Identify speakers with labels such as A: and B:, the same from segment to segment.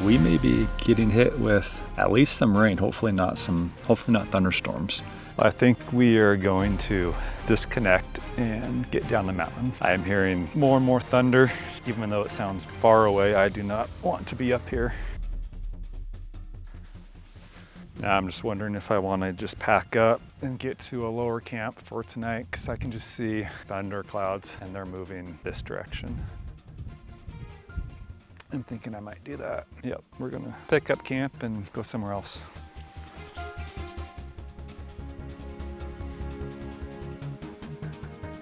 A: we may be getting hit with at least some rain, hopefully not thunderstorms. I think we are going to disconnect and get down the mountain. I am hearing more and more thunder. Even though it sounds far away, I do not want to be up here. Now I'm just wondering if I want to just pack up and get to a lower camp for tonight, because I can just see thunder clouds and they're moving this direction. I'm thinking I might do that. Yep, we're gonna pick up camp and go somewhere else.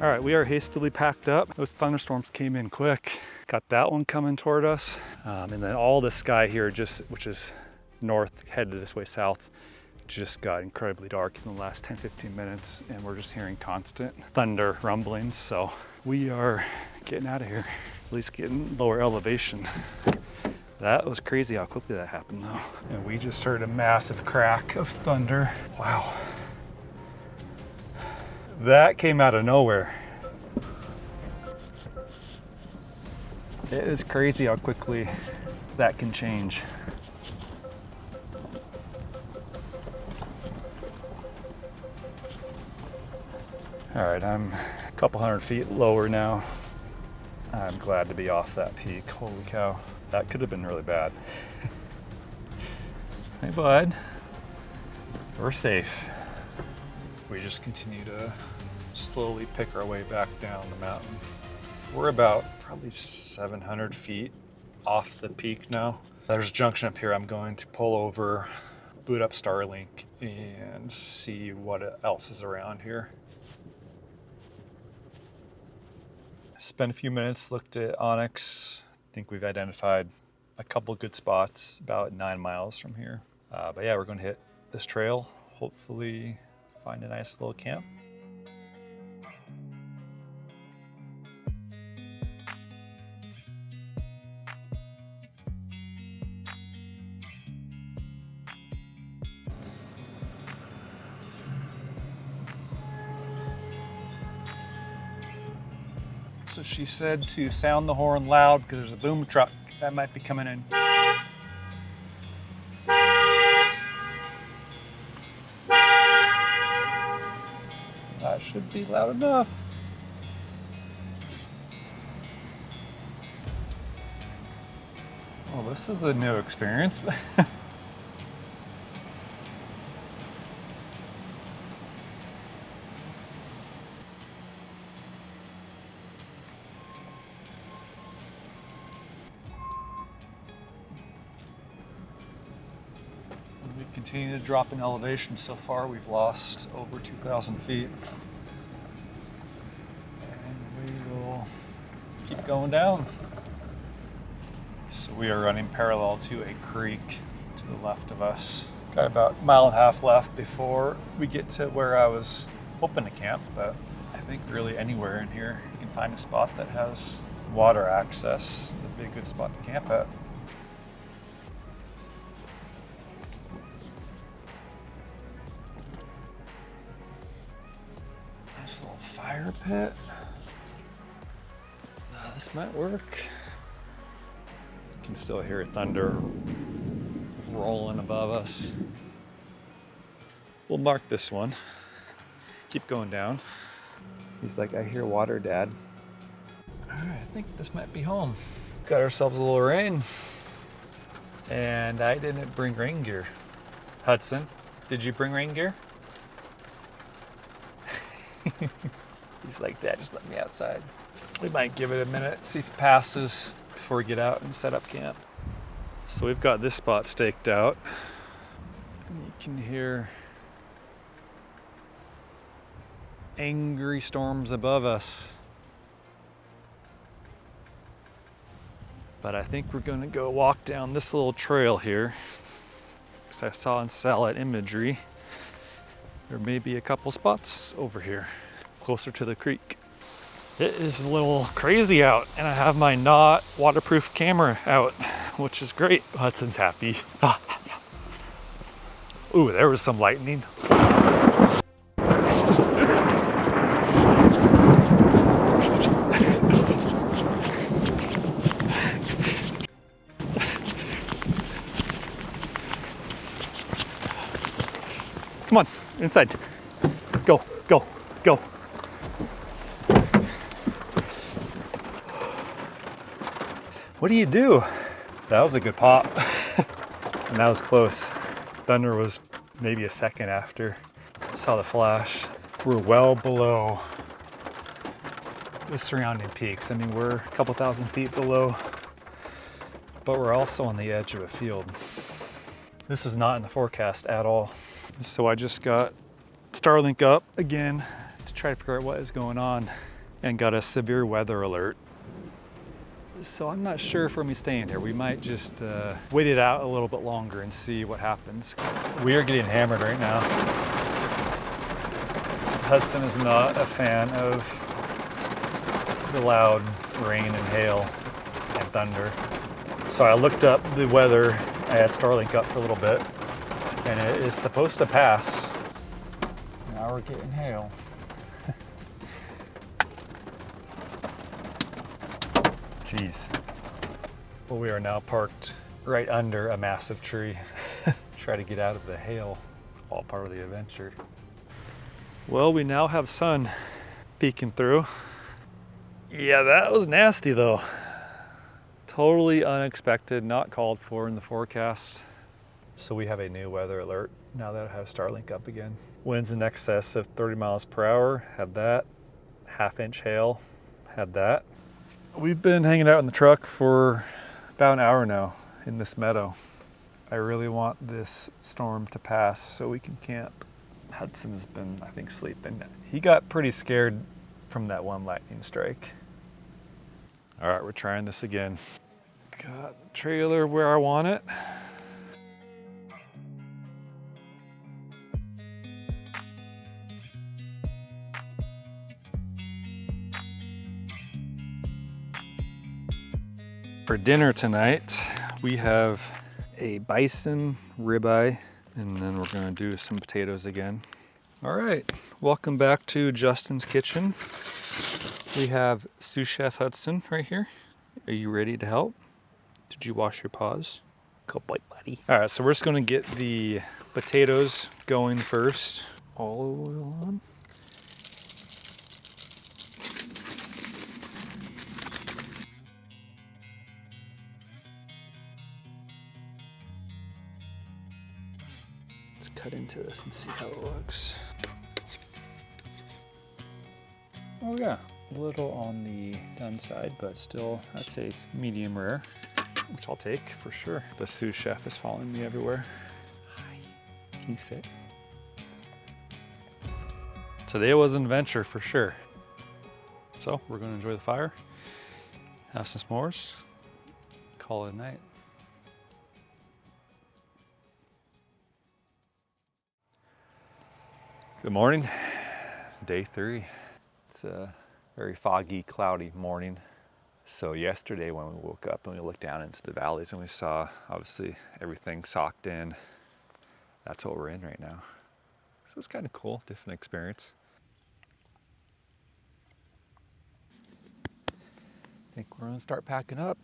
A: All right, we are hastily packed up. Those thunderstorms came in quick. Got that one coming toward us. And then all the sky here, which is north, headed this way south, just got incredibly dark in the last 10-15 minutes, and we're just hearing constant thunder rumblings. So we are getting out of here, at least getting lower elevation. That was crazy how quickly that happened though. And we just heard a massive crack of thunder. Wow. That came out of nowhere. It is crazy how quickly that can change. All right, I'm a couple hundred feet lower now. I'm glad to be off that peak. Holy cow, that could have been really bad. Hey bud, we're safe. We just continue to slowly pick our way back down the mountain. We're about probably 700 feet off the peak now. There's a junction up here. I'm going to pull over, boot up Starlink, and see what else is around here. Spent a few minutes, looked at Onyx. I think we've identified a couple good spots about 9 miles from here. But yeah, we're going to hit this trail, hopefully find a nice little camp. So she said to sound the horn loud because there's a boom truck that might be coming in. That should be loud enough. Well, this is a new experience. We continue to drop in elevation. So far, we've lost over 2,000 feet. And we will keep going down. So we are running parallel to a creek to the left of us. Got about 1.5 miles left before we get to where I was hoping to camp, but I think really anywhere in here you can find a spot that has water access. It'd be a good spot to camp at. Nice little fire pit. This might work. You can still hear thunder rolling above us. We'll mark this one. Keep going down. He's like, I hear water, Dad. All right, I think this might be home. Got ourselves a little rain. And I didn't bring rain gear. Hudson, did you bring rain gear? He's like, Dad, just let me outside. We might give it a minute, see if it passes before we get out and set up camp. So we've got this spot staked out. And you can hear angry storms above us. But I think we're gonna go walk down this little trail here. Because I saw in satellite imagery, there may be a couple spots over here, closer to the creek. It is a little crazy out, and I have my not waterproof camera out, which is great. Hudson's happy. Ooh, there was some lightning. Come on, inside. Go, go, go. What do you do? That was a good pop. And that was close. Thunder was maybe a second after. Saw the flash. We're well below the surrounding peaks. I mean, we're a couple thousand feet below, but we're also on the edge of a field. This is not in the forecast at all. So I just got Starlink up again to try to figure out what is going on and got a severe weather alert. So I'm not sure if we're gonna be staying here. We might just wait it out a little bit longer and see what happens. We are getting hammered right now. Hudson is not a fan of the loud rain and hail and thunder. So I looked up the weather. I had Starlink up for a little bit and it is supposed to pass. Now we're getting hail. Jeez. Well, we are now parked right under a massive tree. Try to get out of the hail, all part of the adventure. Well, we now have sun peeking through. Yeah, that was nasty though. Totally unexpected, not called for in the forecast. So we have a new weather alert now that I have Starlink up again. Winds in excess of 30 miles per hour, had that. Half-inch hail, had that. We've been hanging out in the truck for about an hour now in this meadow. I really want this storm to pass so we can camp. Hudson's been, I think, sleeping. He got pretty scared from that one lightning strike. All right, we're trying this again. Got the trailer where I want it. For dinner tonight, we have a bison ribeye, and then we're gonna do some potatoes again. All right, welcome back to Justin's kitchen. We have sous chef Hudson right here. Are you ready to help? Did you wash your paws? Good boy, buddy. All right, so we're just gonna get the potatoes going first. Olive oil on. Let's cut into this and see how it looks. Oh yeah, a little on the done side, but still, I'd say medium rare, which I'll take for sure. The sous chef is following me everywhere. Hi, can you sit? Today was an adventure for sure. So we're gonna enjoy the fire, have some s'mores, call it a night. Good morning, day 3. It's a very foggy, cloudy morning. So yesterday when we woke up and we looked down into the valleys and we saw, obviously, everything socked in. That's what we're in right now. So it's kind of cool, different experience. I think we're gonna start packing up.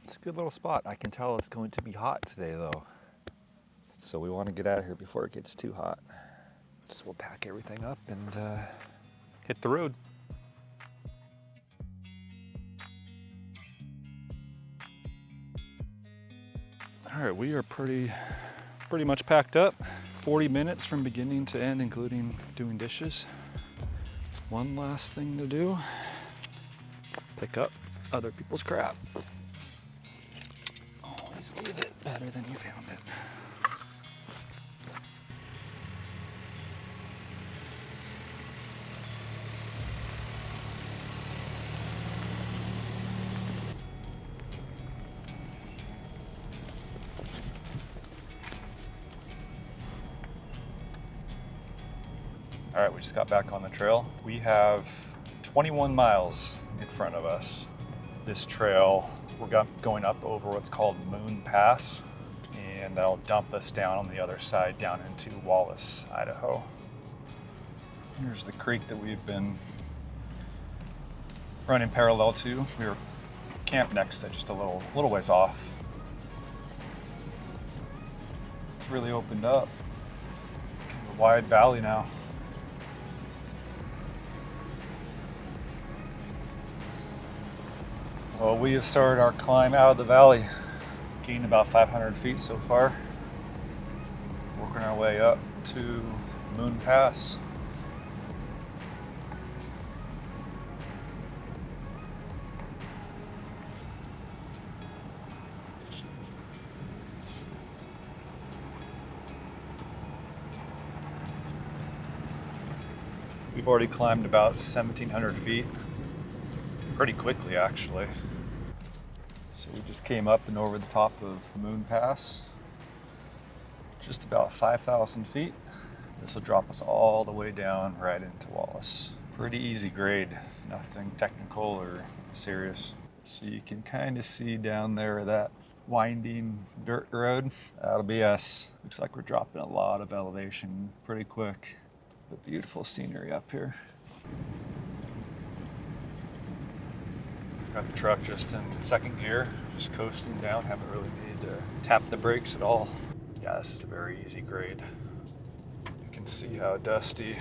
A: It's a good little spot. I can tell it's going to be hot today though. So we want to get out of here before it gets too hot. So we'll pack everything up and hit the road. All right, we are pretty much packed up. 40 minutes from beginning to end, including doing dishes. One last thing to do. Pick up other people's crap. Always leave it better than you found it. All right, we just got back on the trail. We have 21 miles in front of us. This trail, we're going up over what's called Moon Pass, and that'll dump us down on the other side down into Wallace, Idaho. Here's the creek that we've been running parallel to. We were camped next to just a little ways off. it's really opened up. Kind of a wide valley now. Well, we have started our climb out of the valley. Gained about 500 feet so far. Working our way up to Moon Pass. We've already climbed about 1,700 feet, pretty quickly actually. So we just came up and over the top of Moon Pass, just about 5,000 feet. This will drop us all the way down right into Wallace. Pretty easy grade, nothing technical or serious. So you can kind of see down there that winding dirt road. That'll be us. Looks like we're dropping a lot of elevation pretty quick. But beautiful scenery up here. Got the truck just in second gear, just coasting down. Haven't really needed to tap the brakes at all. Yeah, this is a very easy grade. You can see how dusty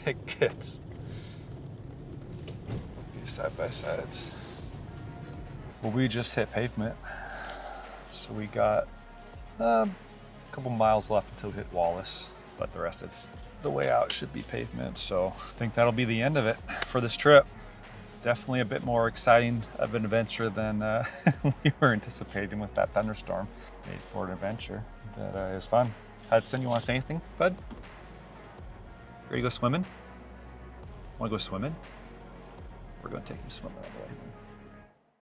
A: it gets. These side by sides. Well, we just hit pavement, so we got a couple miles left until we hit Wallace, but the rest of the way out should be pavement. So I think that'll be the end of it for this trip. Definitely a bit more exciting of an adventure than we were anticipating with that thunderstorm. Made for an adventure, but it was fun. Hudson, you want to say anything, bud? Ready to go swimming? Want to go swimming? We're going to take him swimming, by the way.